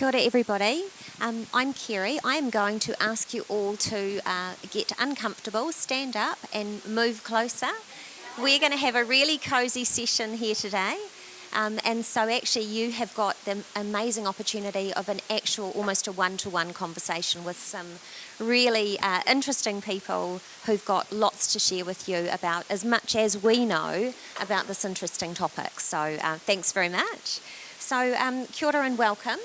Kia ora everybody. I'm Kerry. I'm going to ask you all to get uncomfortable, stand up and move closer. We're going to have a really cosy session here today. And so actually you have got the amazing opportunity of an actual, almost a one-to-one conversation with some really interesting people who've got lots to share with you about as much as we know about this interesting topic. So thanks very much. So kia ora and welcome.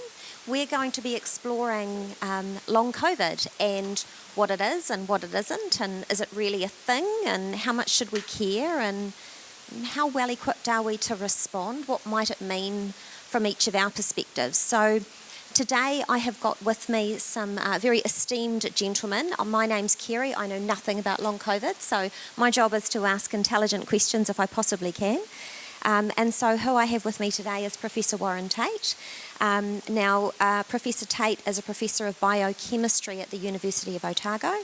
We're going to be exploring long COVID and what it is and what it isn't, and is it really a thing, and how much should we care, and how well equipped are we to respond? What might it mean from each of our perspectives? So today I have got with me some very esteemed gentlemen. My name's Kerry. I know nothing about long COVID, so my job is to ask intelligent questions if I possibly can. And so who I have with me today is Professor Warren Tate. Professor Tate is a Professor of Biochemistry at the University of Otago,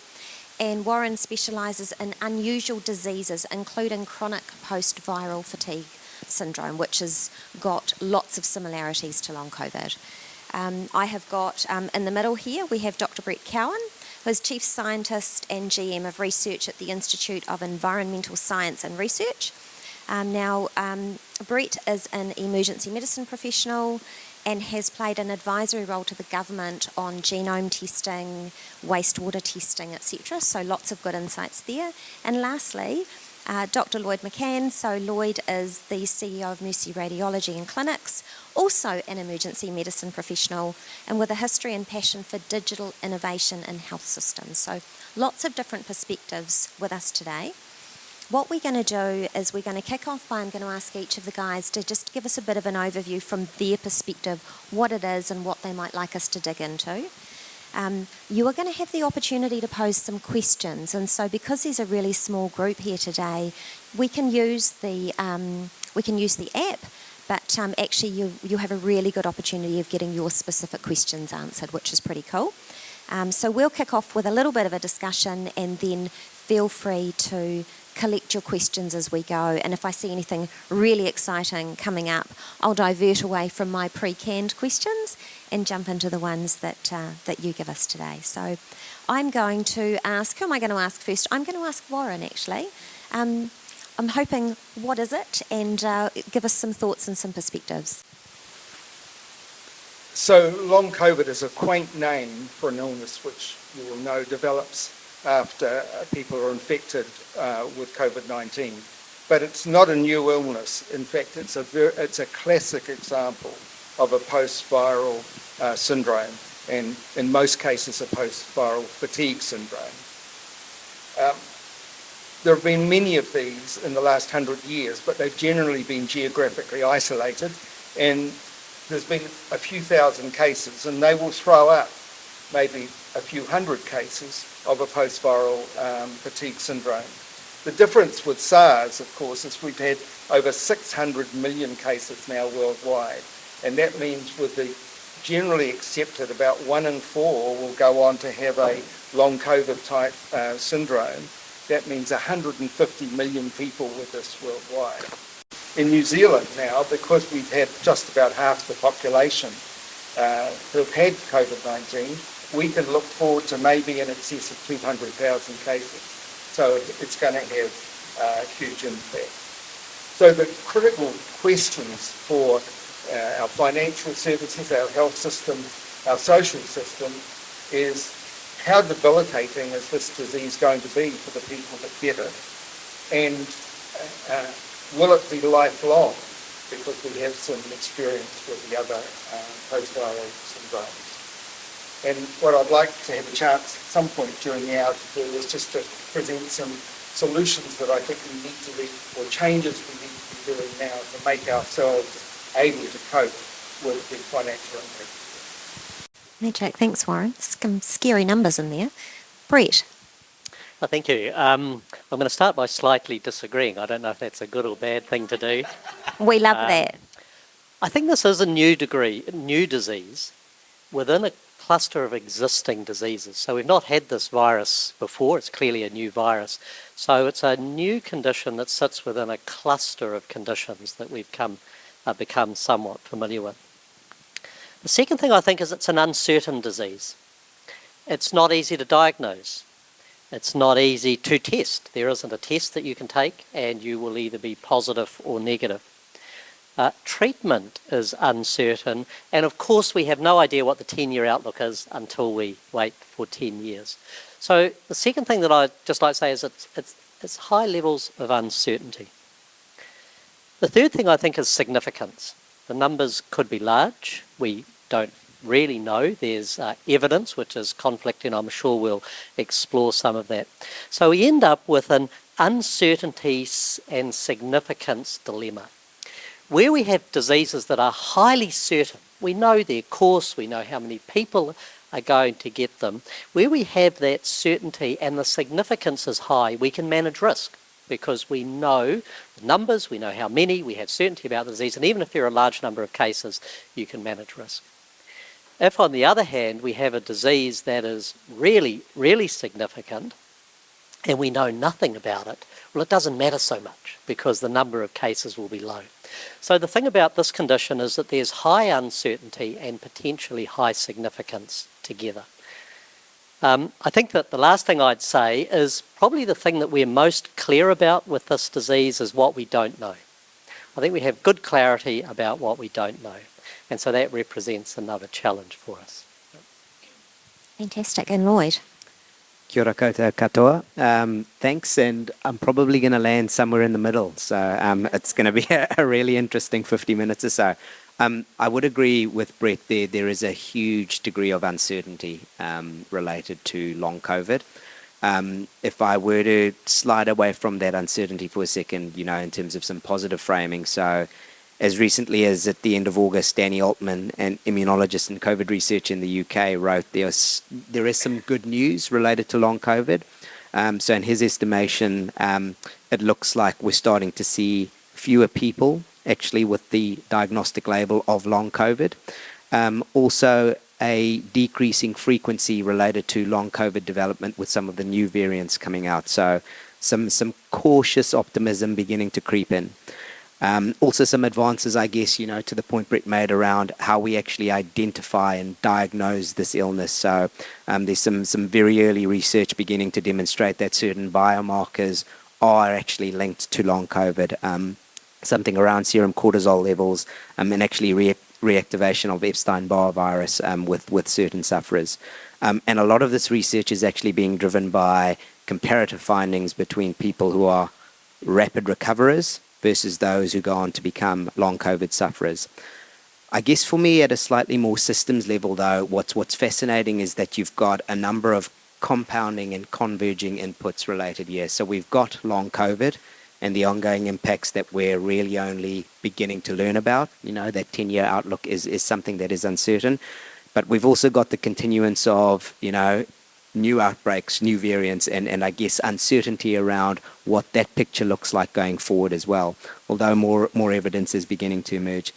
and Warren specialises in unusual diseases, including chronic post-viral fatigue syndrome, which has got lots of similarities to long COVID. I have got, in the middle here, we have Dr. Cowan, who is Chief Scientist and GM of Research at the Institute of Environmental Science and Research. Brett is an emergency medicine professional and has played an advisory role to the government on genome testing, wastewater testing, etc. So lots of good insights there. And lastly, Dr. Lloyd McCann. So Lloyd is the CEO of Mercy Radiology and Clinics, also an emergency medicine professional, and with a history and passion for digital innovation in health systems. So lots of different perspectives with us today. What we're going to do is we're going to kick off by I'm going to ask each of the guys to just give us a bit of an overview from their perspective, what it is and what they might like us to dig into. You are going to have the opportunity to pose some questions, and so because there's a really small group here today, we can use the app, but actually you have a really good opportunity of getting your specific questions answered, which is pretty cool. So we'll kick off with a little bit of a discussion, and then feel free to collect your questions as we go, and if I see anything really exciting coming up, I'll divert away from my pre-canned questions and jump into the ones that you give us today. So I'm going to ask, who am I going to ask first? I'm going to ask Warren, actually. I'm hoping, what is it? And give us some thoughts and some perspectives. So long COVID is a quaint name for an illness which you will know develops after people are infected with COVID-19. But it's not a new illness. In fact, it's a classic example of a post-viral syndrome, and in most cases a post-viral fatigue syndrome. There have been many of these in the last 100 years, but they've generally been geographically isolated, and there's been a few thousand cases, and they will throw up maybe a few hundred cases of a post-viral fatigue syndrome. The difference with SARS, of course, is we've had over 600 million cases now worldwide, and that means with the generally accepted about 1 in 4 will go on to have a long COVID type syndrome. That means 150 million people with this worldwide. In New Zealand now, because we've had just about half the population who have had COVID-19, we can look forward to maybe in excess of 200,000 cases. So it's going to have a huge impact. So the critical questions for our financial services, our health system, our social system is how debilitating is this disease going to be for the people that get it? And will it be lifelong? Because we have some experience with the other post-viral syndromes. And what I'd like to have a chance at some point during the hour to do is just to present some solutions that I think we need to be, or changes we need to be doing now to make ourselves able to cope with the financial impact. Magic, thanks Warren. Some scary numbers in there. Brett. Oh, thank you. I'm going to start by slightly disagreeing. I don't know if that's a good or bad thing to do. We love that. I think this is a new disease within a cluster of existing diseases. So we've not had this virus before. It's clearly a new virus. So it's a new condition that sits within a cluster of conditions that we've become somewhat familiar with. The second thing I think is it's an uncertain disease. It's not easy to diagnose. It's not easy to test. There isn't a test that you can take and you will either be positive or negative. Treatment is uncertain, and of course we have no idea what the 10-year outlook is until we wait for 10 years. So the second thing that I'd just like to say is it's high levels of uncertainty. The third thing I think is significance. The numbers could be large. We don't really know. There's evidence which is conflicting. I'm sure we'll explore some of that. So we end up with an uncertainty and significance dilemma. Where we have diseases that are highly certain, we know their course, we know how many people are going to get them. Where we have that certainty and the significance is high, we can manage risk because we know the numbers, we know how many, we have certainty about the disease, and even if there are a large number of cases, you can manage risk. If, on the other hand, we have a disease that is really, really significant and we know nothing about it, well, it doesn't matter so much because the number of cases will be low. So the thing about this condition is that there's high uncertainty and potentially high significance together. I think that the last thing I'd say is probably the thing that we're most clear about with this disease is what we don't know. I think we have good clarity about what we don't know. And so that represents another challenge for us. Fantastic. And Lloyd? Kia ora koutou katoa. Thanks, and I'm probably going to land somewhere in the middle. So it's going to be a really interesting 50 minutes or so. I would agree with Brett there. There is a huge degree of uncertainty related to long COVID. If I were to slide away from that uncertainty for a second, in terms of some positive framing. So as recently as at the end of August, Danny Altman, an immunologist in COVID research in the UK, wrote there is some good news related to long COVID. So in his estimation, it looks like we're starting to see fewer people actually with the diagnostic label of long COVID. Also, a decreasing frequency related to long COVID development with some of the new variants coming out. So some cautious optimism beginning to creep in. Also some advances, I guess, to the point Brett made around how we actually identify and diagnose this illness. So there's some very early research beginning to demonstrate that certain biomarkers are actually linked to long COVID. Something around serum cortisol levels and actually reactivation of Epstein-Barr virus with certain sufferers. And a lot of this research is actually being driven by comparative findings between people who are rapid recoverers versus those who go on to become long COVID sufferers. I guess for me, at a slightly more systems level, though, what's fascinating is that you've got a number of compounding and converging inputs related here. So we've got long COVID and the ongoing impacts that we're really only beginning to learn about. That 10-year outlook is something that is uncertain. But we've also got the continuance of, new outbreaks, new variants, and I guess uncertainty around what that picture looks like going forward as well, although more evidence is beginning to emerge.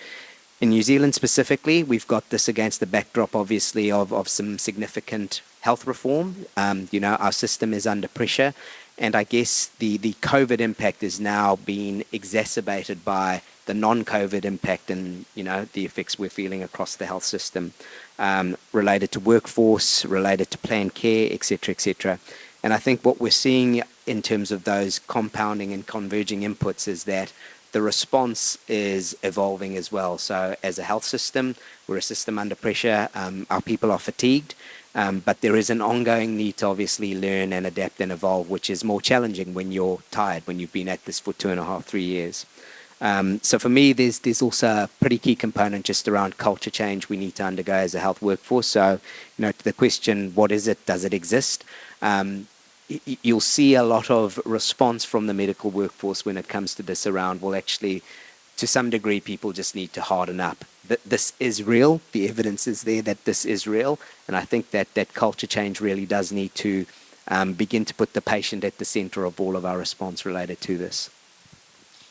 In New Zealand specifically, we've got this against the backdrop, obviously, of some significant health reform. Our system is under pressure, and I guess the COVID impact is now being exacerbated by the non-COVID impact and, the effects we're feeling across the health system. Related to workforce, related to planned care, etc., etc. And I think what we're seeing in terms of those compounding and converging inputs is that the response is evolving as well. So as a health system, we're a system under pressure. Our people are fatigued, but there is an ongoing need to obviously learn and adapt and evolve, which is more challenging when you're tired, when you've been at this for 2.5, 3 years. So for me, there's also a pretty key component just around culture change we need to undergo as a health workforce. So, to the question, what is it? Does it exist? You'll see a lot of response from the medical workforce when it comes to this around, well, actually, to some degree, people just need to harden up. This is real. The evidence is there that this is real. And I think that culture change really does need to begin to put the patient at the center of all of our response related to this.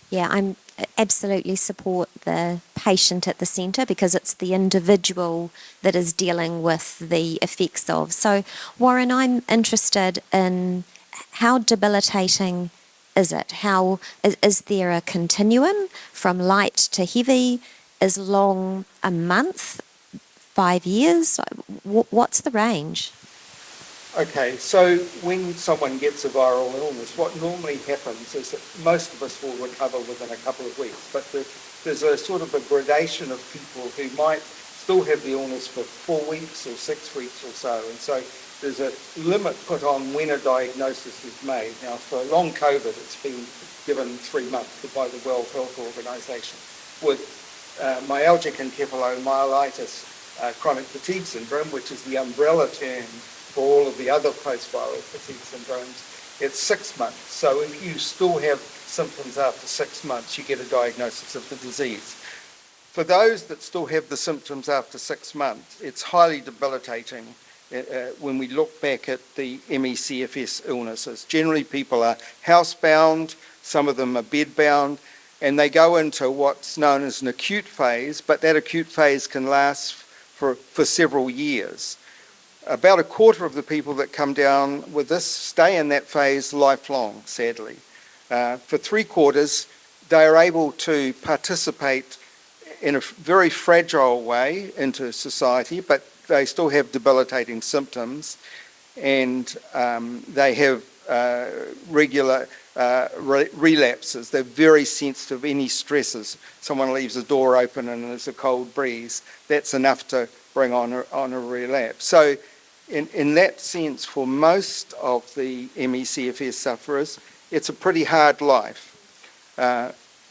Yeah, I absolutely support the patient at the centre because it's the individual that is dealing with the effects of. So, Warren, I'm interested in how debilitating is it? How is there a continuum from light to heavy? Is long a month 5 years? What's the range? Okay, so when someone gets a viral illness, what normally happens is that most of us will recover within a couple of weeks, but there's a sort of a gradation of people who might still have the illness for 4 weeks or 6 weeks or so, and so there's a limit put on when a diagnosis is made. Now, for long COVID, it's been given 3 months by the World Health Organization. With myalgic encephalomyelitis, chronic fatigue syndrome, which is the umbrella term for all of the other post-viral fatigue syndromes, it's 6 months. So if you still have symptoms after 6 months, you get a diagnosis of the disease. For those that still have the symptoms after 6 months, it's highly debilitating when we look back at the ME/CFS illnesses. Generally, people are housebound, some of them are bedbound, and they go into what's known as an acute phase, but that acute phase can last for several years. About a quarter of the people that come down with this stay in that phase lifelong, sadly. For 3/4, they are able to participate in a very fragile way into society, but they still have debilitating symptoms, and they have regular relapses. They're very sensitive. Any stresses, someone leaves a door open and there's a cold breeze, that's enough to bring on a relapse. So in that sense, for most of the ME/CFS sufferers, it's a pretty hard life.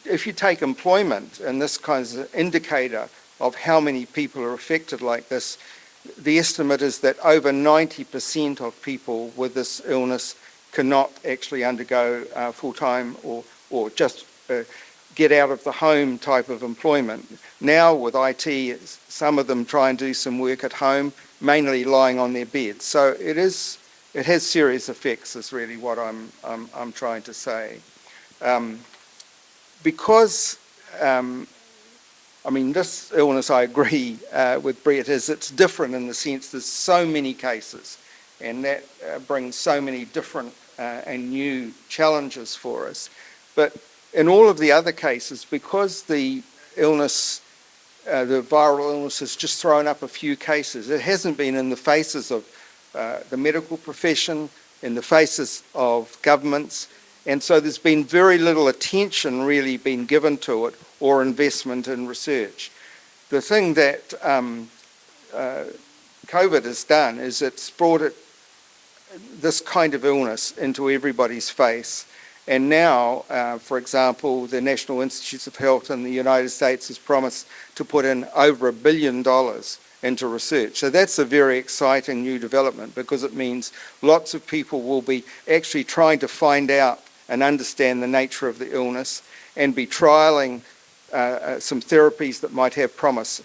If you take employment, and this kind of indicator of how many people are affected like this, the estimate is that over 90% of people with this illness cannot actually undergo full-time or just get out of the home type of employment. Now with IT, some of them try and do some work at home, mainly lying on their beds. So it has serious effects, is really what I'm trying to say. Because this illness, I agree with Brett, it's different in the sense there's so many cases, and that brings so many different and new challenges for us. But in all of the other cases, because the illness, the viral illness has just thrown up a few cases, it hasn't been in the faces of the medical profession, in the faces of governments, and so there's been very little attention really been given to it or investment in research. The thing that COVID has done is it's brought this kind of illness into everybody's face. And now, for example, the National Institutes of Health in the United States has promised to put in over $1 billion into research. So that's a very exciting new development, because it means lots of people will be actually trying to find out and understand the nature of the illness and be trialling some therapies that might have promise,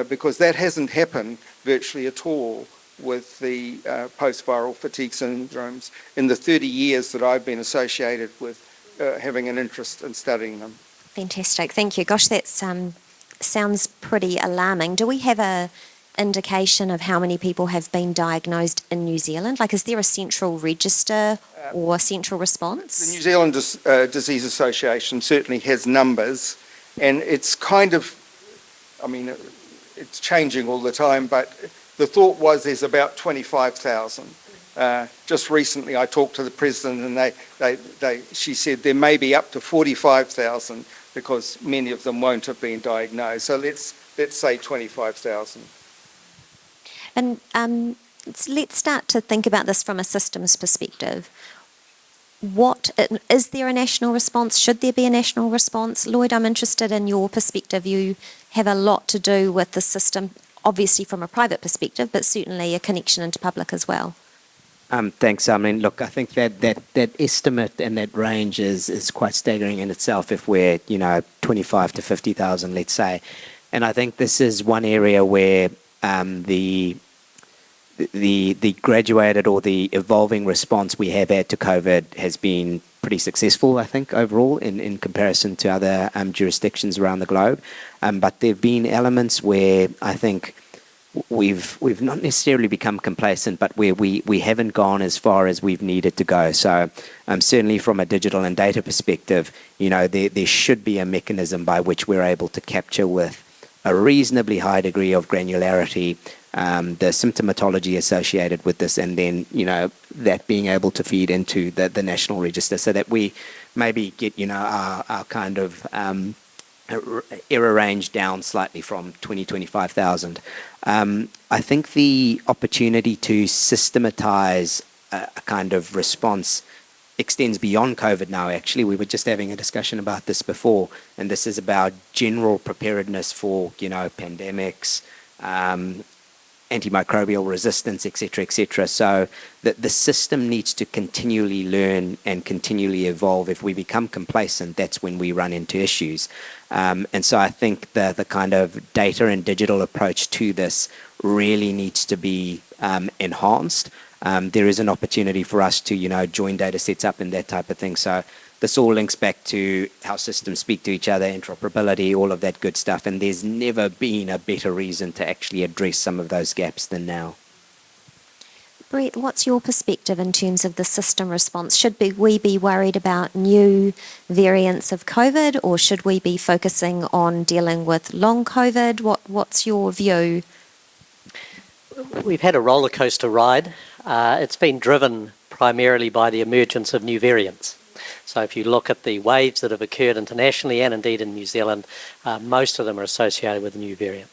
because that hasn't happened virtually at all with the post-viral fatigue syndromes in the 30 years that I've been associated with having an interest in studying them. Fantastic, thank you. Gosh, that sounds pretty alarming. Do we have a indication of how many people have been diagnosed in New Zealand? Like, is there a central register or central response? The New Zealand Disease Association certainly has numbers, and it's kind of, it's changing all the time, but the thought was there's about 25,000. Just recently I talked to the president, and she said there may be up to 45,000 because many of them won't have been diagnosed. So let's say 25,000. And let's start to think about this from a systems perspective. Is there a national response? Should there be a national response? Lloyd, I'm interested in your perspective. You have a lot to do with the system, obviously from a private perspective, but certainly a connection into public as well. Thanks. Look, I think that estimate and that range is quite staggering in itself. If we're 25 to 50,000, let's say, and I think this is one area where the graduated or the evolving response we have had to COVID has been pretty successful, I think, overall in comparison to other jurisdictions around the globe. But there have been elements where I think we've not necessarily become complacent, but where we haven't gone as far as we've needed to go. So certainly from a digital and data perspective, there should be a mechanism by which we're able to capture with a reasonably high degree of granularity, the symptomatology associated with this, and then, that being able to feed into the national register so that we maybe get, our kind of error range down slightly from 25,000. I think the opportunity to systematize a kind of response extends beyond COVID now, actually. We were just having a discussion about this before, and this is about general preparedness for, pandemics, antimicrobial resistance, etc., etc. So the system needs to continually learn and continually evolve. If we become complacent, that's when we run into issues. And so I think the kind of data and digital approach to this really needs to be enhanced. There is an opportunity for us to, join data sets up and that type of thing. So this all links back to how systems speak to each other, interoperability, all of that good stuff. And there's never been a better reason to actually address some of those gaps than now. Brett, what's your perspective in terms of the system response? Should we be worried about new variants of COVID, or should we be focusing on dealing with long COVID? What's your view? We've had a roller coaster ride. It's been driven primarily by the emergence of new variants. So if you look at the waves that have occurred internationally and indeed in New Zealand, most of them are associated with a new variant.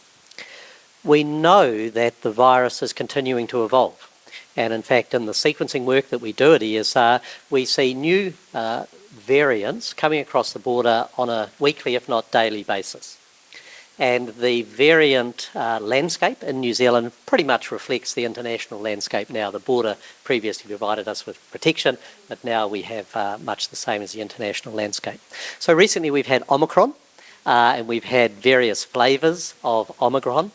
We know that the virus is continuing to evolve. And in fact, in the sequencing work that we do at ESR, we see new variants coming across the border on a weekly, if not daily basis. And the variant landscape in New Zealand pretty much reflects the international landscape now. The border previously provided us with protection, but now we have much the same as the international landscape. So recently we've had Omicron, and we've had various flavours of Omicron.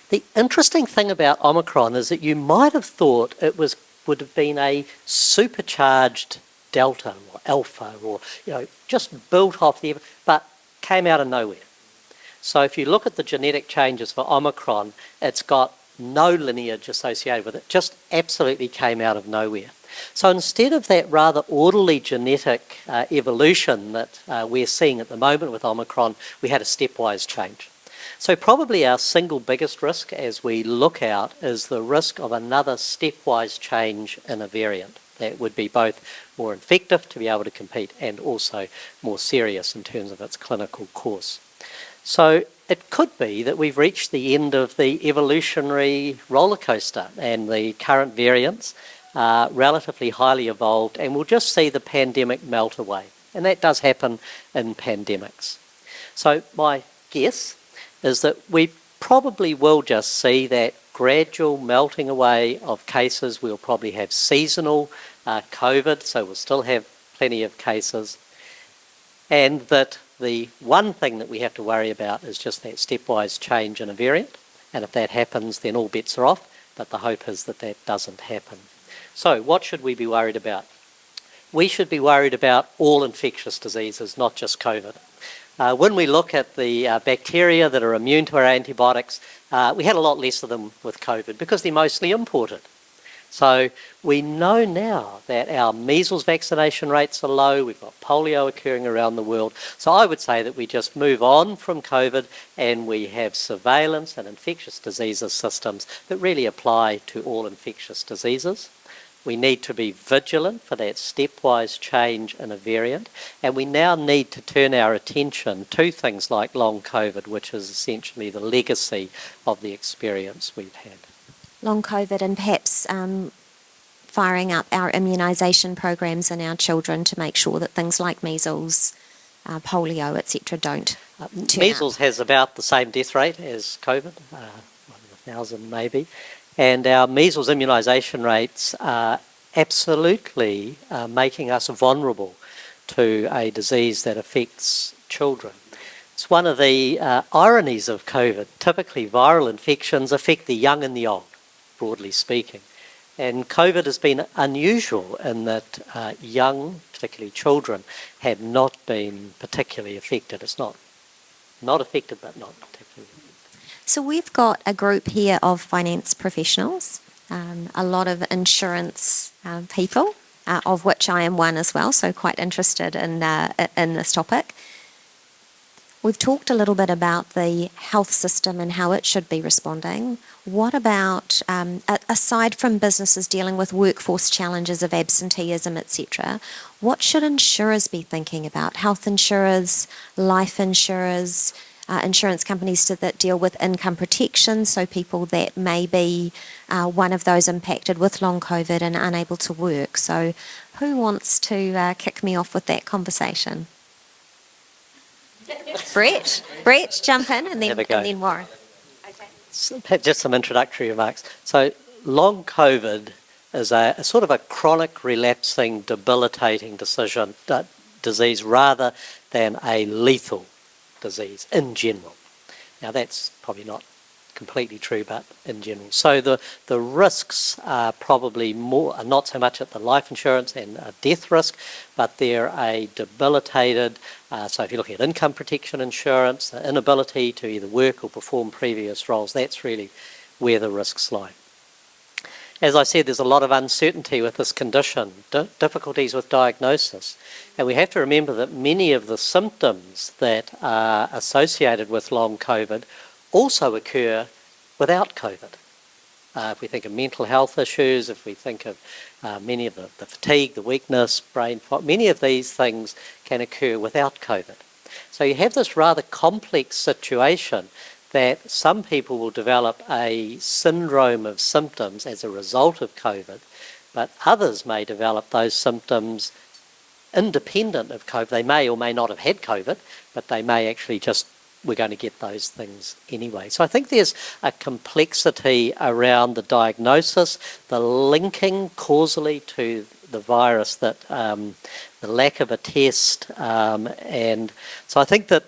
The interesting thing about Omicron is that you might have thought it would have been a supercharged Delta or Alpha, or just built off but came out of nowhere. So if you look at the genetic changes for Omicron, it's got no lineage associated with it, just absolutely came out of nowhere. So instead of that rather orderly genetic evolution that we're seeing at the moment with Omicron, we had a stepwise change. So probably our single biggest risk as we look out is the risk of another stepwise change in a variant. That would be both more infective to be able to compete and also more serious in terms of its clinical course. So it could be that we've reached the end of the evolutionary roller coaster, and the current variants are relatively highly evolved, and we'll just see the pandemic melt away. And that does happen in pandemics. So my guess is that we probably will just see that gradual melting away of cases. We'll probably have seasonal COVID, so we'll still have plenty of cases. And that the one thing that we have to worry about is just that stepwise change in a variant. And if that happens, then all bets are off. But the hope is that that doesn't happen. So what should we be worried about? We should be worried about all infectious diseases, not just COVID. When we look at the bacteria that are immune to our antibiotics, we had a lot less of them with COVID because they're mostly imported. So we know now that our measles vaccination rates are low, we've got polio occurring around the world. So I would say that we just move on from COVID and we have surveillance and infectious diseases systems that really apply to all infectious diseases. We need to be vigilant for that stepwise change in a variant, and we now need to turn our attention to things like long COVID, which is essentially the legacy of the experience we've had. Long COVID, and perhaps firing up our immunisation programs in our children to make sure that things like measles, polio, etc. don't turn Measles up. has about the same death rate as COVID, 1,000 maybe. And our measles immunisation rates are absolutely making us vulnerable to a disease that affects children. It's one of the ironies of COVID. Typically, viral infections affect the young and the old, broadly speaking. And COVID has been unusual in that young, particularly children, have not been particularly affected. It's not affected, but not particularly affected. So we've got a group here of finance professionals, a lot of insurance people, of which I am one as well, so quite interested in this topic. We've talked a little bit about the health system and how it should be responding. What about, aside from businesses dealing with workforce challenges of absenteeism, etc., what should insurers be thinking about? Health insurers, life insurers, insurance companies that deal with income protection, so people that may be one of those impacted with long COVID and unable to work. So who wants to kick me off with that conversation? Brett, jump in, and then Warren. Okay. So, just some introductory remarks. So long COVID is a sort of a chronic, relapsing, debilitating disease rather than a lethal disease in general. Now that's probably not completely true, but in general. So the risks are probably more, not so much at the life insurance and a death risk, but they're a debilitated, so if you're looking at income protection insurance, the inability to either work or perform previous roles, that's really where the risks lie. As I said, there's a lot of uncertainty with this condition, difficulties with diagnosis. And we have to remember that many of the symptoms that are associated with long COVID also occur without COVID. If we think of mental health issues, if we think of many of the fatigue, the weakness, brain fog, many of these things can occur without COVID. So you have this rather complex situation that some people will develop a syndrome of symptoms as a result of COVID, but others may develop those symptoms independent of COVID. They may or may not have had COVID, but they may actually just, we're going to get those things anyway. So I think there's a complexity around the diagnosis, the linking causally to the virus, that the lack of a test, and so I think that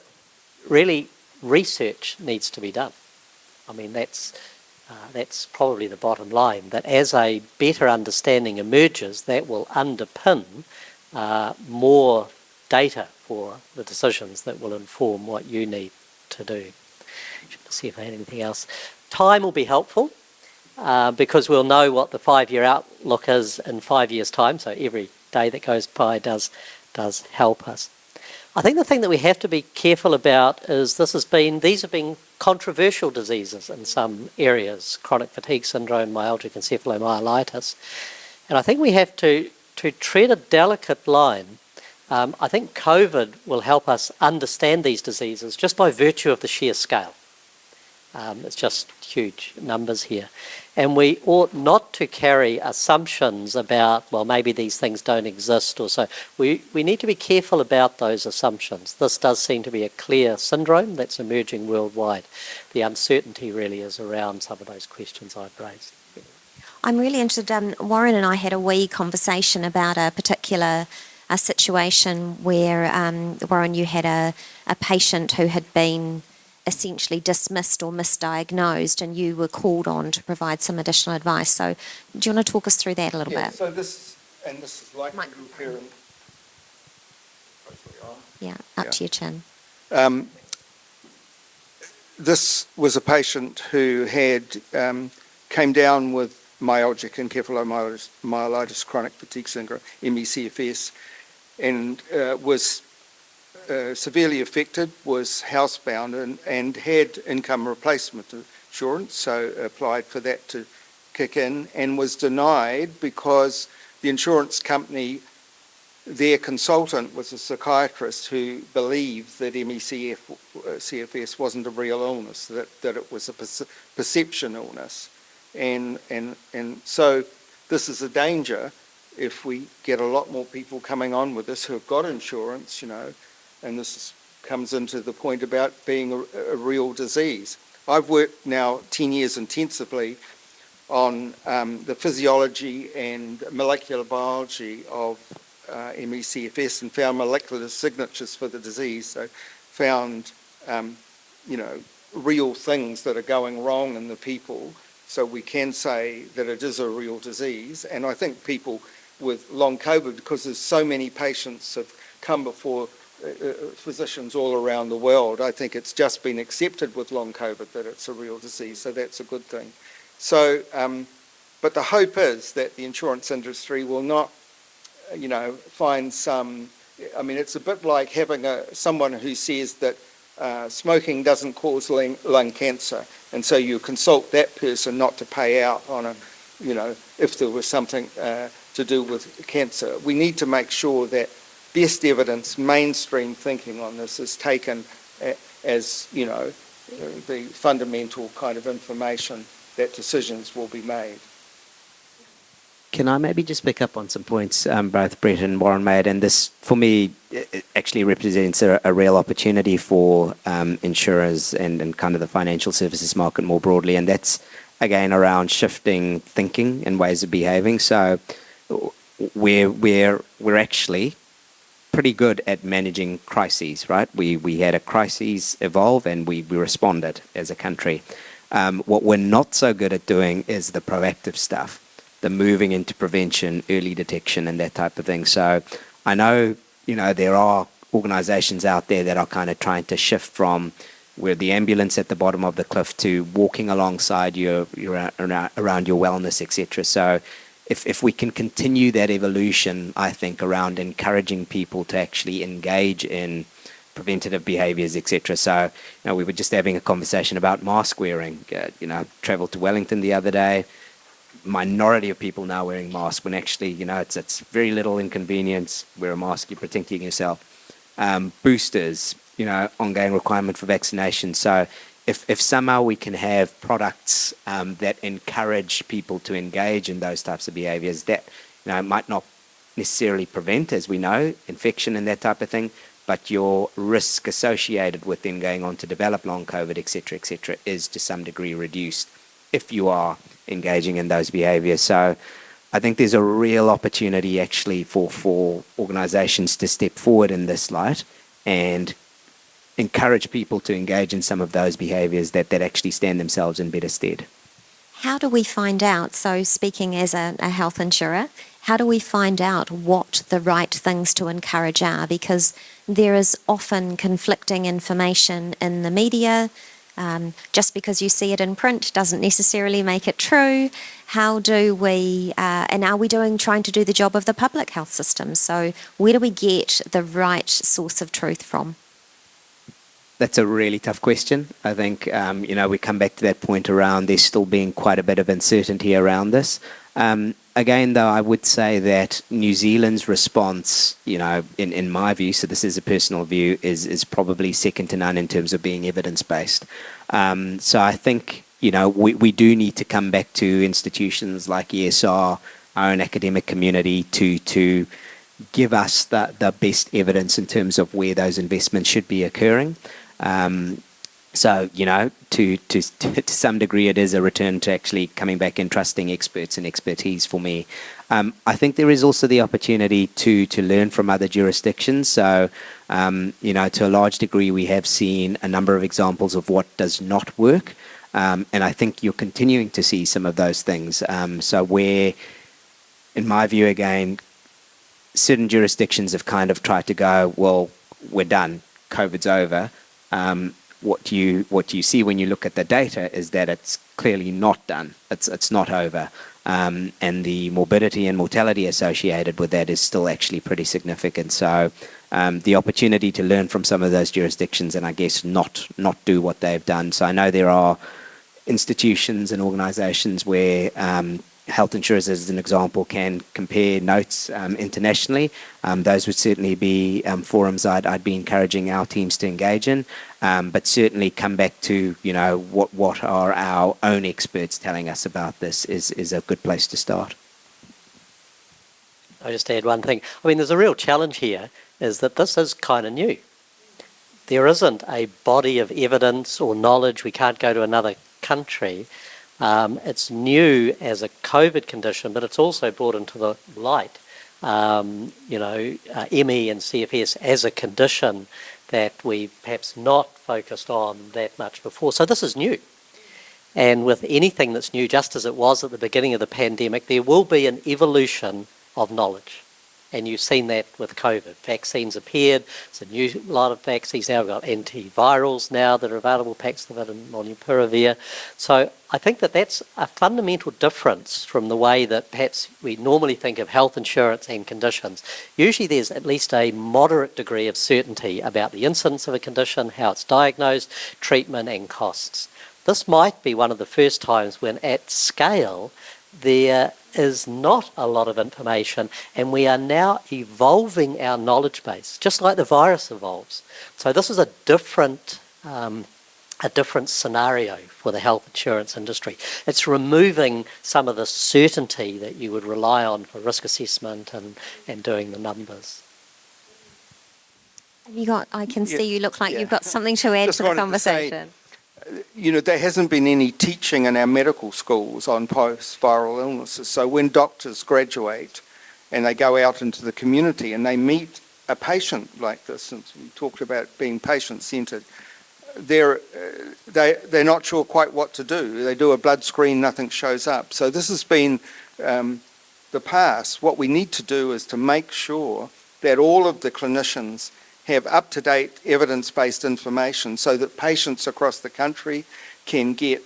really research needs to be done. I mean, that's probably the bottom line, that as a better understanding emerges, that will underpin more data for the decisions that will inform what you need to do. See if I had anything else. Time will be helpful because we'll know what the 5-year outlook is in 5 years' time, so every day that goes by does help us. I think the thing that we have to be careful about is these have been controversial diseases in some areas, chronic fatigue syndrome, myalgic encephalomyelitis, and I think we have to tread a delicate line. I think COVID will help us understand these diseases just by virtue of the sheer scale. It's just huge numbers here. And we ought not to carry assumptions about, well, maybe these things don't exist or so. We need to be careful about those assumptions. This does seem to be a clear syndrome that's emerging worldwide. The uncertainty really is around some of those questions I've raised. I'm really interested, Warren and I had a wee conversation about a particular situation where, Warren, you had a patient who had been essentially dismissed or misdiagnosed, and you were called on to provide some additional advice. So do you want to talk us through that a little bit? So this is likely to occur in... Yeah, up to your chin. This was a patient who had came down with myalgic encephalomyelitis, chronic fatigue syndrome, MECFS, and was severely affected, was housebound, and had income replacement insurance, so applied for that to kick in, and was denied because the insurance company, their consultant was a psychiatrist who believed that MECFS wasn't a real illness, that it was a perception illness. And so this is a danger if we get a lot more people coming on with this who have got insurance, and this comes into the point about being a real disease. I've worked now 10 years intensively on the physiology and molecular biology of MECFS and found molecular signatures for the disease. So found, real things that are going wrong in the people. So we can say that it is a real disease. And I think people with long COVID, because there's so many patients have come before physicians all around the world, I think it's just been accepted with long COVID that it's a real disease. So that's a good thing. So, but the hope is that the insurance industry will not, find some, it's a bit like having someone who says that smoking doesn't cause lung cancer, and so you consult that person not to pay out on a, if there was something to do with cancer. We need to make sure that best evidence, mainstream thinking on this is taken as, the fundamental kind of information that decisions will be made. Can I maybe just pick up on some points both Brett and Warren made? And this, for me, it actually represents a real opportunity for insurers and kind of the financial services market more broadly. And that's, again, around shifting thinking and ways of behaving. So we're actually pretty good at managing crises, right? We had a crisis evolve and we responded as a country. What we're not so good at doing is the proactive stuff, the moving into prevention, early detection, and that type of thing. So I know, there are organizations out there that are kind of trying to shift from where the ambulance at the bottom of the cliff to walking alongside you around your wellness, etc. So if we can continue that evolution, I think, around encouraging people to actually engage in preventative behaviors, etc. So, we were just having a conversation about mask wearing. Traveled to Wellington the other day. Minority of people now wearing masks when actually, it's very little inconvenience. Wear a mask, you're protecting yourself. Boosters, ongoing requirement for vaccination. So if somehow we can have products that encourage people to engage in those types of behaviors, that might not necessarily prevent, as we know, infection and that type of thing, but your risk associated with them going on to develop long COVID, etc., is to some degree reduced if you are engaging in those behaviors. So I think there's a real opportunity actually for organizations to step forward in this light and encourage people to engage in some of those behaviors that actually stand themselves in better stead. How do we find out, so speaking as a health insurer, how do we find out what the right things to encourage are? Because there is often conflicting information in the media. Just because you see it in print doesn't necessarily make it true. How do we, and are we trying to do the job of the public health system? So where do we get the right source of truth from? That's a really tough question. I think, we come back to that point around there still being quite a bit of uncertainty around this. Again, though, I would say that New Zealand's response, in my view, so this is a personal view, is probably second to none in terms of being evidence-based. So I think, we do need to come back to institutions like ESR, our own academic community, to give us the best evidence in terms of where those investments should be occurring. So, to some degree, it is a return to actually coming back and trusting experts and expertise for me. I think there is also the opportunity to learn from other jurisdictions. So, to a large degree, we have seen a number of examples of what does not work. And I think you're continuing to see some of those things. So where, in my view, again, certain jurisdictions have kind of tried to go, well, we're done, COVID's over. What you see when you look at the data is that it's clearly not done. It's not over, and the morbidity and mortality associated with that is still actually pretty significant. So the opportunity to learn from some of those jurisdictions and I guess not do what they've done. So I know there are institutions and organisations where health insurers, as an example, can compare notes internationally. Those would certainly be forums I'd be encouraging our teams to engage in, but certainly come back to, what are our own experts telling us about this is a good place to start. I'll just add one thing. I mean, there's a real challenge here, is that this is kind of new. There isn't a body of evidence or knowledge. We can't go to another country. It's new as a COVID condition, but it's also brought into the light, ME and CFS as a condition that we perhaps not focused on that much before. So this is new. And with anything that's new, just as it was at the beginning of the pandemic, there will be an evolution of knowledge. And you've seen that with COVID. Vaccines appeared. It's a new lot of vaccines now. We've got antivirals now that are available, Paxlovid and Molnupiravir. So I think that that's a fundamental difference from the way that perhaps we normally think of health insurance and conditions. Usually there's at least a moderate degree of certainty about the incidence of a condition, how it's diagnosed, treatment and costs. This might be one of the first times when at scale there is not a lot of information, and we are now evolving our knowledge base, just like the virus evolves. So this is a different scenario for the health insurance industry. It's removing some of the certainty that you would rely on for risk assessment and doing the numbers. I can see you look like you've got something to add to the conversation. There hasn't been any teaching in our medical schools on post-viral illnesses. So when doctors graduate and they go out into the community and they meet a patient like this, since we talked about being patient-centred, they're not sure quite what to do. They do a blood screen, nothing shows up. So this has been the past. What we need to do is to make sure that all of the clinicians have up-to-date evidence-based information so that patients across the country can get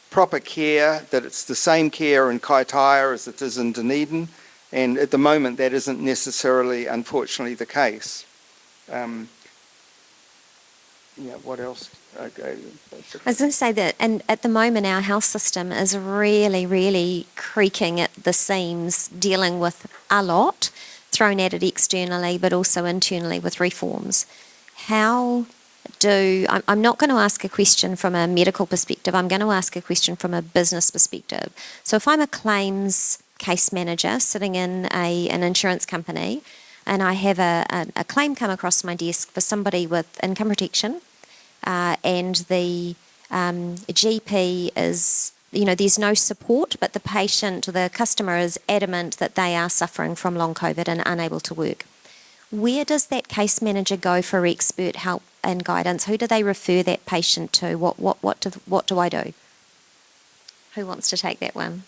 proper care, that it's the same care in Kaitaia as it is in Dunedin, and at the moment that isn't necessarily, unfortunately, the case. What else? Okay. I was going to say that, and at the moment our health system is really, really creaking at the seams, dealing with a lot thrown at it externally, but also internally with reforms. I'm not going to ask a question from a medical perspective, I'm going to ask a question from a business perspective. So if I'm a claims case manager sitting in an insurance company, and I have a claim come across my desk for somebody with income protection, and the GP is, there's no support, but the patient, the customer is adamant that they are suffering from long COVID and unable to work. Where does that case manager go for expert help and guidance? Who do they refer that patient to? What do I do? Who wants to take that one?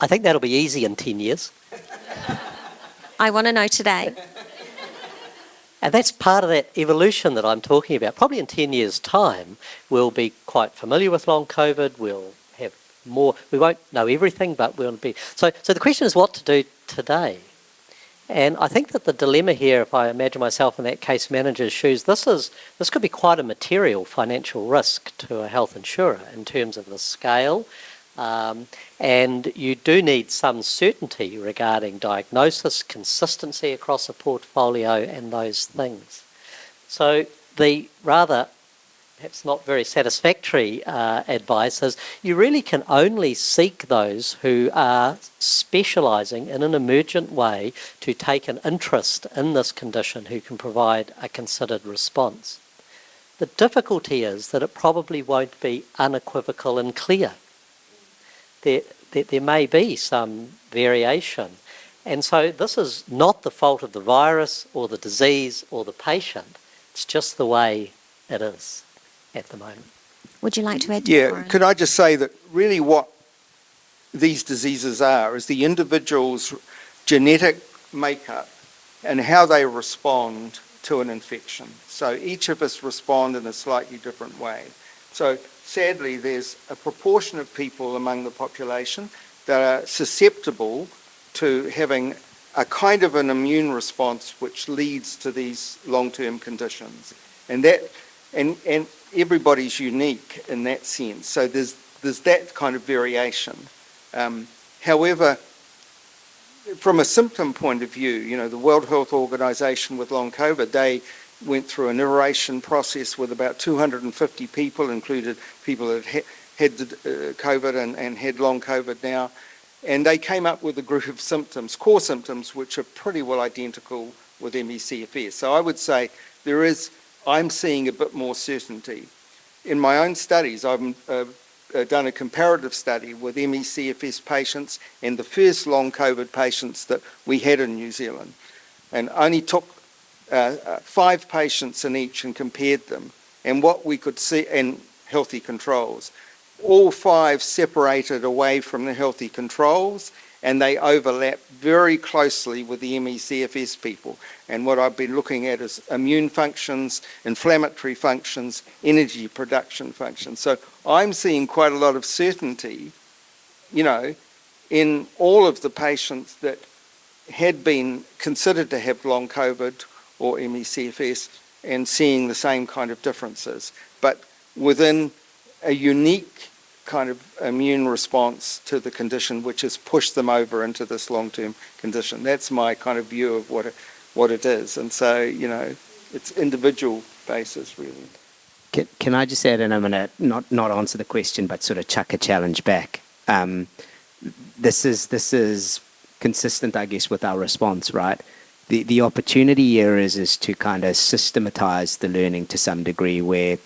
I think that'll be easy in 10 years. I want to know today. And that's part of that evolution that I'm talking about. Probably in 10 years' time, we'll be quite familiar with long COVID. We'll have more. We won't know everything, but we'll be. So the question is what to do today. And I think that the dilemma here, if I imagine myself in that case manager's shoes, this could be quite a material financial risk to a health insurer in terms of the scale. And you do need some certainty regarding diagnosis, consistency across a portfolio and those things. So the rather, perhaps not very satisfactory advice is you really can only seek those who are specialising in an emergent way to take an interest in this condition who can provide a considered response. The difficulty is that it probably won't be unequivocal and clear. There may be some variation. And so this is not the fault of the virus or the disease or the patient. It's just the way it is at the moment. Would you like to add to that, Warren? Could I just say that really what these diseases are is the individual's genetic makeup and how they respond to an infection. So each of us respond in a slightly different way. So sadly, there's a proportion of people among the population that are susceptible to having a kind of an immune response which leads to these long-term conditions. And everybody's unique in that sense. So there's that kind of variation. However, from a symptom point of view, the World Health Organization with long COVID, they went through an iteration process with about 250 people, included people that had COVID and had long COVID now, and they came up with a group of symptoms, core symptoms, which are pretty well identical with ME/CFS. So I would say I'm seeing a bit more certainty. In my own studies, I've done a comparative study with ME/CFS patients and the first long COVID patients that we had in New Zealand, and only took 5 patients in each and compared them, and what we could see, and healthy controls. All 5 separated away from the healthy controls, and they overlap very closely with the ME/CFS people. And what I've been looking at is immune functions, inflammatory functions, energy production functions. So I'm seeing quite a lot of certainty, in all of the patients that had been considered to have long COVID or ME/CFS, and seeing the same kind of differences, but within a unique kind of immune response to the condition, which has pushed them over into this long-term condition. That's my kind of view of what it is. And so, it's individual basis, really. Can I just add, and I'm going to not answer the question, but sort of chuck a challenge back. This is consistent, I guess, with our response, right? The opportunity here is to kind of systematize the learning to some degree where,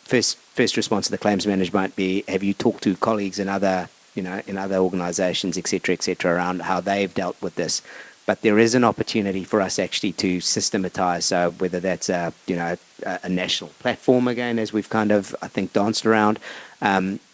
first response to the claims manager might be, have you talked to colleagues in other organizations, et cetera, around how they've dealt with this? But there is an opportunity for us actually to systematize, whether that's a national platform again, as we've kind of, I think, danced around,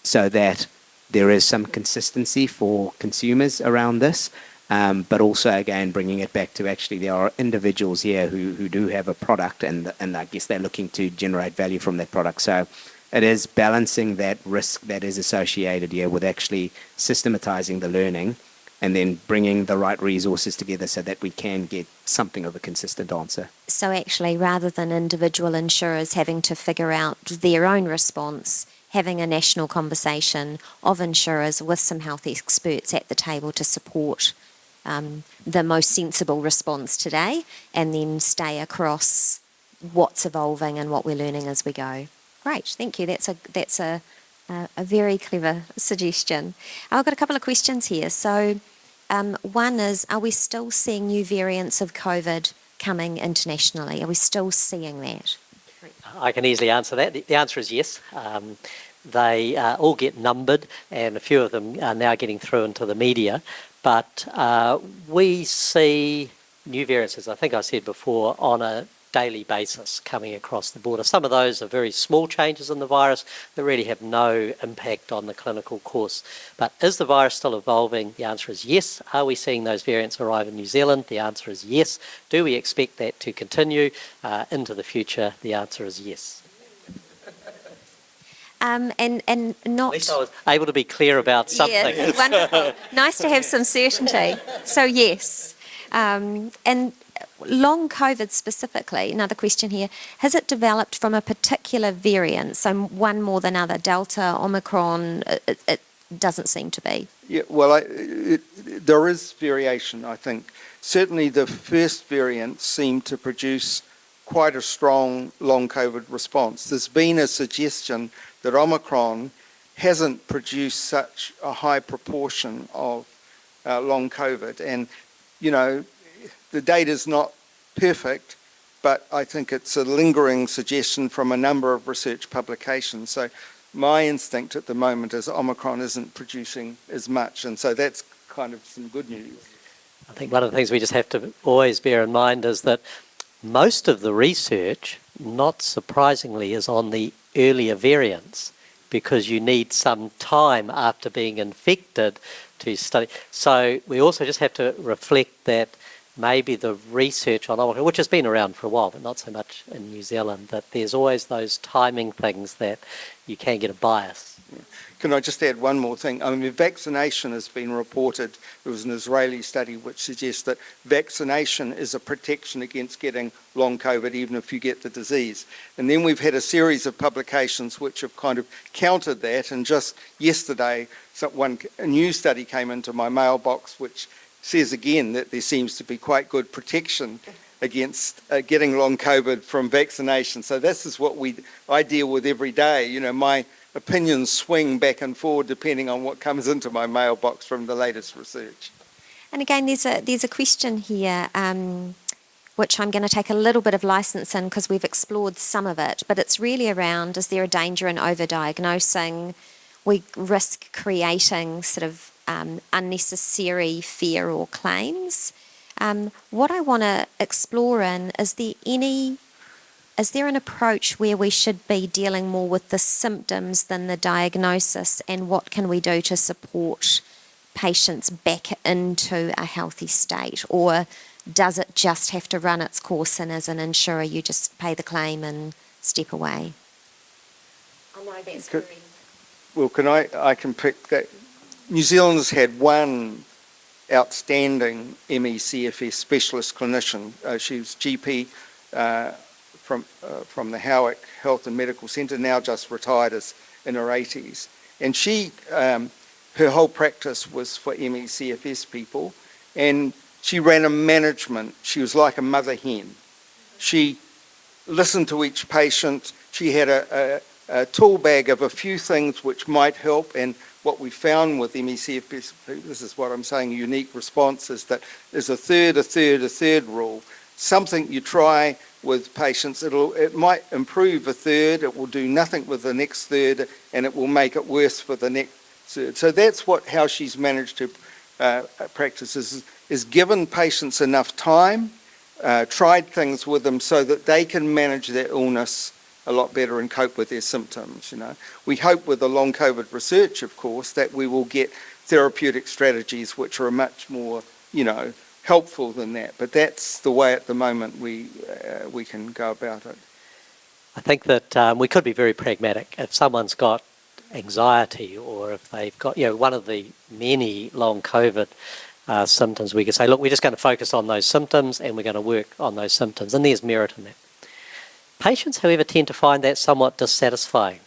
so that there is some consistency for consumers around this. But also, again, bringing it back to actually there are individuals here who do have a product, and I guess they're looking to generate value from that product. So it is balancing that risk that is associated here with actually systematizing the learning and then bringing the right resources together so that we can get something of a consistent answer. So actually, rather than individual insurers having to figure out their own response, having a national conversation of insurers with some health experts at the table to support the most sensible response today, and then stay across what's evolving and what we're learning as we go. Great, thank you. That's a very clever suggestion. I've got a couple of questions here. So one is, are we still seeing new variants of COVID coming internationally? Are we still seeing that? I can easily answer that. The answer is yes. They all get numbered, and a few of them are now getting through into the media. But we see new variants, as I think I said before, on a daily basis coming across the border. Some of those are very small changes in the virus that really have no impact on the clinical course. But is the virus still evolving? The answer is yes. Are we seeing those variants arrive in New Zealand? The answer is yes. Do we expect that to continue into the future? The answer is yes. And not... At least I was able to be clear about something. Yeah, wonderful. Nice to have some certainty. So yes. And long COVID specifically, another question here, has it developed from a particular variant, so one more than other, Delta, Omicron? It doesn't seem to be. Yeah, well, there is variation, I think. Certainly the first variant seemed to produce quite a strong long COVID response. There's been a suggestion that Omicron hasn't produced such a high proportion of long COVID. And, the data's not perfect, but I think it's a lingering suggestion from a number of research publications. So my instinct at the moment is Omicron isn't producing as much, and so that's kind of some good news. I think one of the things we just have to always bear in mind is that most of the research, not surprisingly, is on the earlier variants, because you need some time after being infected to study. So we also just have to reflect that maybe the research on Omicron, which has been around for a while, but not so much in New Zealand, that there's always those timing things that you can get a bias. Can I just add one more thing? I mean, vaccination has been reported. There was an Israeli study which suggests that vaccination is a protection against getting long COVID, even if you get the disease. And then we've had a series of publications which have kind of countered that. And just yesterday, a new study came into my mailbox which says again that there seems to be quite good protection against getting long COVID from vaccination. So this is what I deal with every day. My opinions swing back and forward depending on what comes into my mailbox from the latest research. And again, there's a question here, which I'm going to take a little bit of license in because we've explored some of it, but it's really around, is there a danger in overdiagnosing? We risk creating sort of unnecessary fear or claims. What I want to explore is there an approach where we should be dealing more with the symptoms than the diagnosis, and what can we do to support patients back into a healthy state, or does it just have to run its course, and as an insurer you just pay the claim and step away? I know that's very... Well, I can pick that. New Zealand's had one outstanding MECFS specialist clinician. She was GP from the Howick Health and Medical Centre, now just retired, as in her 80s. And she, her whole practice was for MECFS people, and she ran a management. She was like a mother hen. She listened to each patient. She had a tool bag of a few things which might help, and what we found with MECFS, this is what I'm saying, unique response, is that there's a third rule. Something you try with patients, it might improve a third, it will do nothing with the next third, and it will make it worse for the next third. So that's how she's managed to practice, is given patients enough time, tried things with them so that they can manage their illness a lot better and cope with their symptoms. We hope with the long COVID research, of course, that we will get therapeutic strategies which are much more, helpful than that. But that's the way at the moment we can go about it. I think that we could be very pragmatic. If someone's got anxiety, or if they've got, one of the many long COVID symptoms, we could say, look, we're just going to focus on those symptoms and we're going to work on those symptoms, and there's merit in that. Patients, however, tend to find that somewhat dissatisfying.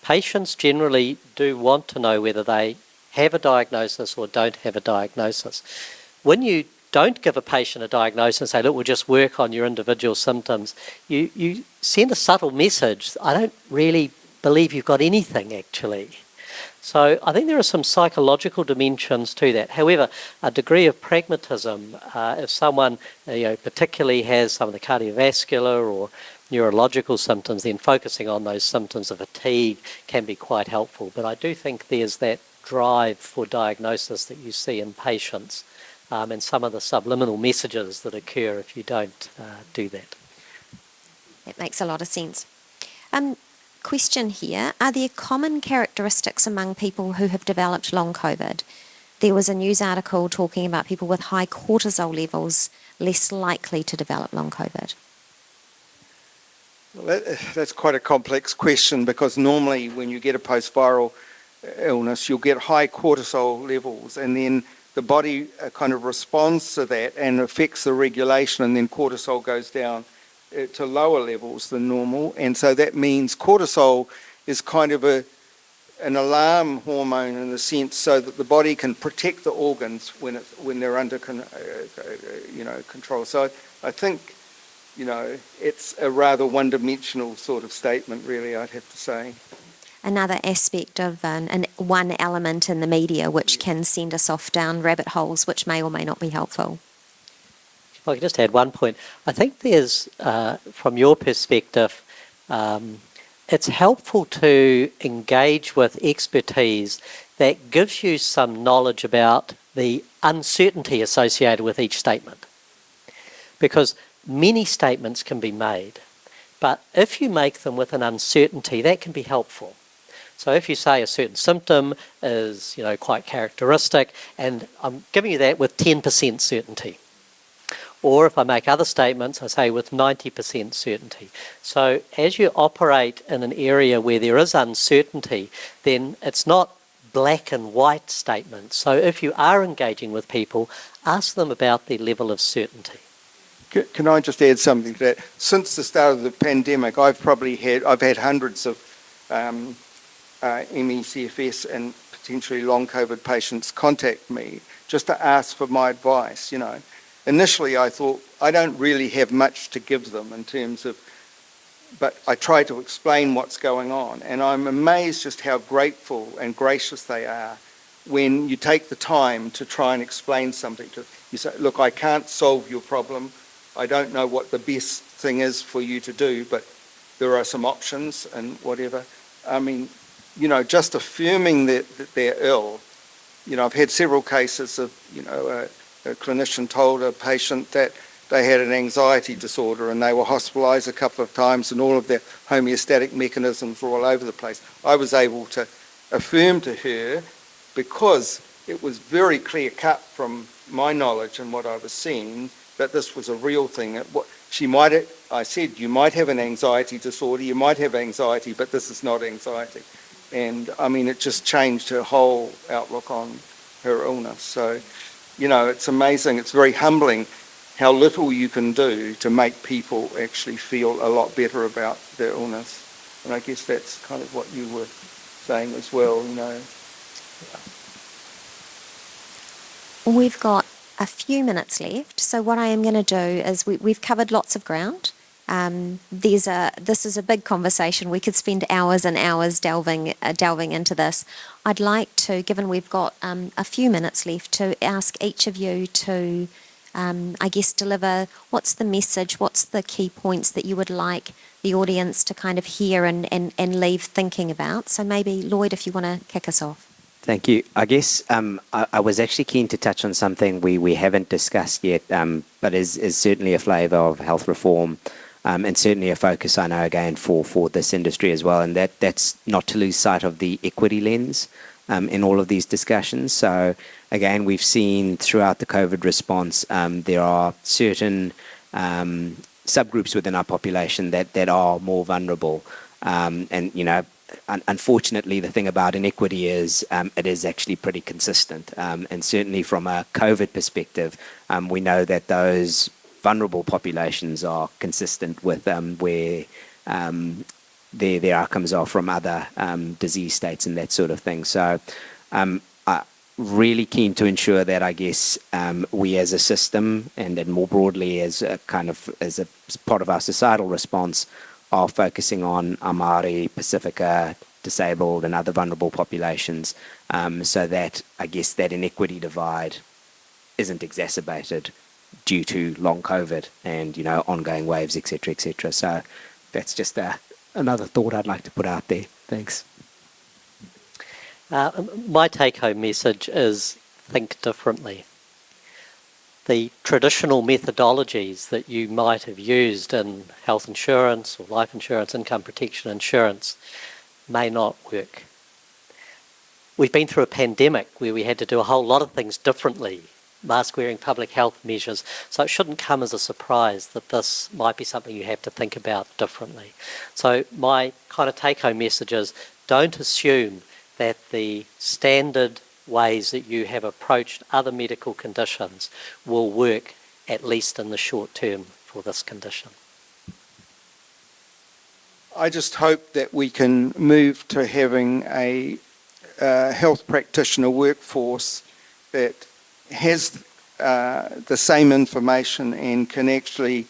Patients generally do want to know whether they have a diagnosis or don't have a diagnosis. When you don't give a patient a diagnosis and say, look, we'll just work on your individual symptoms, you send a subtle message. I don't really believe you've got anything, actually. So I think there are some psychological dimensions to that. However, a degree of pragmatism, if someone particularly has some of the cardiovascular or neurological symptoms, then focusing on those symptoms of fatigue can be quite helpful. But I do think there's that drive for diagnosis that you see in patients, and some of the subliminal messages that occur if you don't do that. That makes a lot of sense. Question here, are there common characteristics among people who have developed long COVID? There was a news article talking about people with high cortisol levels less likely to develop long COVID. Well, that's quite a complex question, because normally when you get a post-viral illness, you'll get high cortisol levels, and then the body kind of responds to that and affects the regulation, and then cortisol goes down to lower levels than normal. And so that means cortisol is kind of an alarm hormone in a sense, so that the body can protect the organs when they're under control. So I think it's a rather one-dimensional sort of statement, really, I'd have to say. Another aspect of one element in the media which can send us off down rabbit holes which may or may not be helpful. If I could just add one point. I think there's, from your perspective, it's helpful to engage with expertise that gives you some knowledge about the uncertainty associated with each statement. Because many statements can be made, but if you make them with an uncertainty, that can be helpful. So if you say a certain symptom is, quite characteristic, and I'm giving you that with 10% certainty. Or if I make other statements, I say with 90% certainty. So as you operate in an area where there is uncertainty, then it's not black and white statements. So if you are engaging with people, ask them about their level of certainty. Can I just add something to that? Since the start of the pandemic, I've had hundreds of MECFS and potentially long COVID patients contact me just to ask for my advice. Initially I thought I don't really have much to give them in terms of, but I try to explain what's going on, and I'm amazed just how grateful and gracious they are when you take the time to try and explain something to. You say, look, I can't solve your problem. I don't know what the best thing is for you to do, but there are some options and whatever. I mean, just affirming that they're ill. I've had several cases of, a clinician told a patient that they had an anxiety disorder and they were hospitalised a couple of times and all of their homeostatic mechanisms were all over the place. I was able to affirm to her, because it was very clear cut from my knowledge and what I was seeing that this was a real thing. I said, you might have an anxiety disorder, you might have anxiety, but this is not anxiety. And I mean, it just changed her whole outlook on her illness. So, it's amazing. It's very humbling how little you can do to make people actually feel a lot better about their illness. And I guess that's kind of what you were saying as well, We've got a few minutes left, so what I am going to do is we've covered lots of ground. This is a big conversation. We could spend hours and hours delving into this. I'd like to, given we've got a few minutes left, to ask each of you to, deliver what's the message, what's the key points that you would like the audience to kind of hear and leave thinking about. So maybe, Lloyd, if you want to kick us off. Thank you. I guess I was actually keen to touch on something we haven't discussed yet, but is certainly a flavour of health reform, and certainly a focus, I know, again, for this industry as well, and that's not to lose sight of the equity lens in all of these discussions. So, again, we've seen throughout the COVID response, there are certain subgroups within our population that are more vulnerable, unfortunately, the thing about inequity is it is actually pretty consistent. And certainly from a COVID perspective, we know that those vulnerable populations are consistent with where their outcomes are from other disease states and that sort of thing. So I'm really keen to ensure that, I guess, we as a system and then more broadly as a part of our societal response are focusing on our Māori, Pacifica, disabled and other vulnerable populations, so that, I guess, that inequity divide isn't exacerbated due to long COVID and, ongoing waves, etc., etc. So that's just another thought I'd like to put out there. Thanks. My take-home message is think differently. The traditional methodologies that you might have used in health insurance or life insurance, income protection insurance, may not work. We've been through a pandemic where we had to do a whole lot of things differently, mask wearing, public health measures, so it shouldn't come as a surprise that this might be something you have to think about differently. So my kind of take-home message is don't assume that the standard ways that you have approached other medical conditions will work, at least in the short term, for this condition. I just hope that we can move to having a health practitioner workforce that has the same information and can actually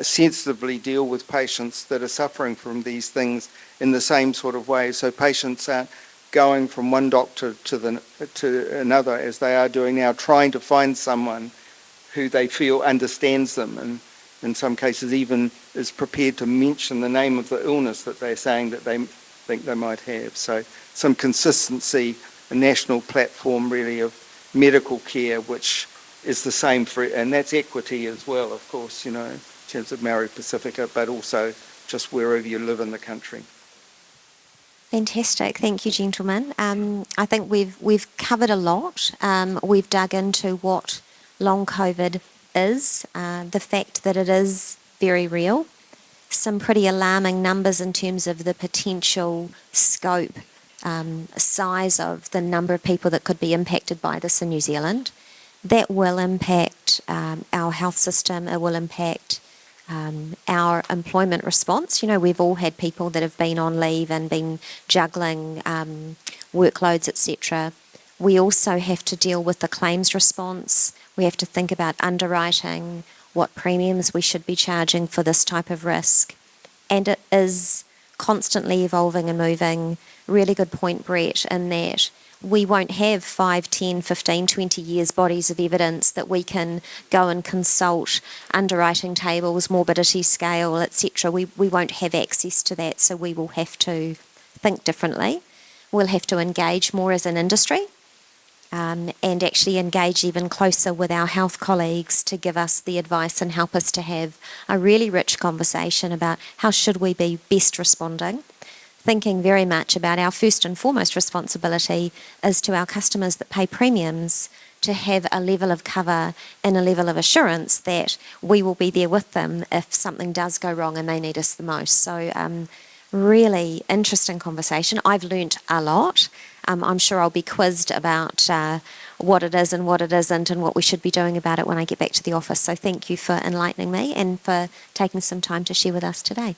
sensitively deal with patients that are suffering from these things in the same sort of way. So patients aren't going from one doctor to another as they are doing now, trying to find someone who they feel understands them and in some cases even is prepared to mention the name of the illness that they're saying that they think they might have. So some consistency, a national platform really of medical care which is the same for, and that's equity as well, of course, in terms of Maori Pacifica, but also just wherever you live in the country. Fantastic. Thank you, gentlemen. I think we've covered a lot. We've dug into what long COVID is, the fact that it is very real, some pretty alarming numbers in terms of the potential scope, size of the number of people that could be impacted by this in New Zealand. That will impact our health system. It will impact our employment response. We've all had people that have been on leave and been juggling workloads, etc. We also have to deal with the claims response. We have to think about underwriting, what premiums we should be charging for this type of risk. And it is constantly evolving and moving. Really good point, Brett, in that we won't have 5, 10, 15, 20 years bodies of evidence that we can go and consult underwriting tables, morbidity scale, etc. We won't have access to that, so we will have to think differently. We'll have to engage more as an industry and actually engage even closer with our health colleagues to give us the advice and help us to have a really rich conversation about how should we be best responding. thinking very much about our first and foremost responsibility is to our customers that pay premiums to have a level of cover and a level of assurance that we will be there with them if something does go wrong and they need us the most. So really interesting conversation. I've learnt a lot. I'm sure I'll be quizzed about what it is and what it isn't and what we should be doing about it when I get back to the office. So thank you for enlightening me and for taking some time to share with us today.